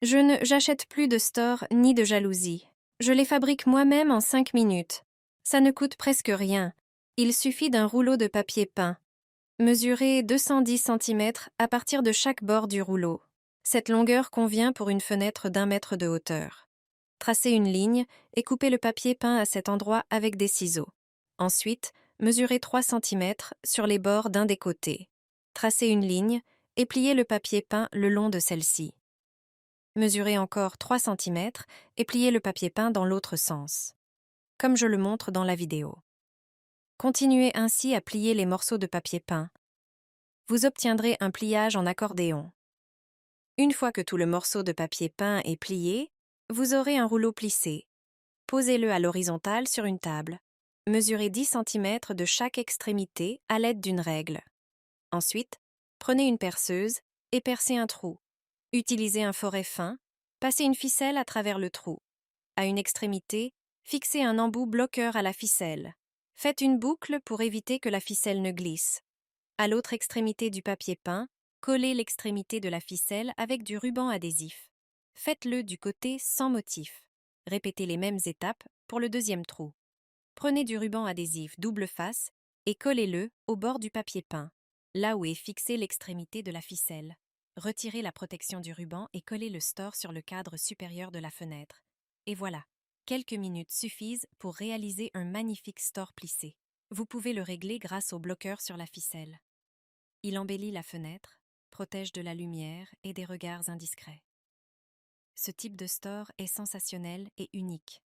J'achète plus de stores ni de jalousies. Je les fabrique moi-même en 5 minutes. Ça ne coûte presque rien. Il suffit d'un rouleau de papier peint. Mesurez 210 cm à partir de chaque bord du rouleau. Cette longueur convient pour une fenêtre d'1 mètre de hauteur. Tracez une ligne et coupez le papier peint à cet endroit avec des ciseaux. Ensuite, mesurez 3 cm sur les bords d'un des côtés. Tracez une ligne et pliez le papier peint le long de celle-ci. Mesurez encore 3 cm et pliez le papier peint dans l'autre sens, comme je le montre dans la vidéo. Continuez ainsi à plier les morceaux de papier peint. Vous obtiendrez un pliage en accordéon. Une fois que tout le morceau de papier peint est plié, vous aurez un rouleau plissé. Posez-le à l'horizontale sur une table. Mesurez 10 cm de chaque extrémité à l'aide d'une règle. Ensuite, prenez une perceuse et percez un trou. Utilisez un foret fin, passez une ficelle à travers le trou. À une extrémité, fixez un embout bloqueur à la ficelle. Faites une boucle pour éviter que la ficelle ne glisse. À l'autre extrémité du papier peint, collez l'extrémité de la ficelle avec du ruban adhésif. Faites-le du côté sans motif. Répétez les mêmes étapes pour le deuxième trou. Prenez du ruban adhésif double face et collez-le au bord du papier peint, là où est fixée l'extrémité de la ficelle. Retirez la protection du ruban et collez le store sur le cadre supérieur de la fenêtre. Et voilà, quelques minutes suffisent pour réaliser un magnifique store plissé. Vous pouvez le régler grâce au bloqueur sur la ficelle. Il embellit la fenêtre, protège de la lumière et des regards indiscrets. Ce type de store est sensationnel et unique.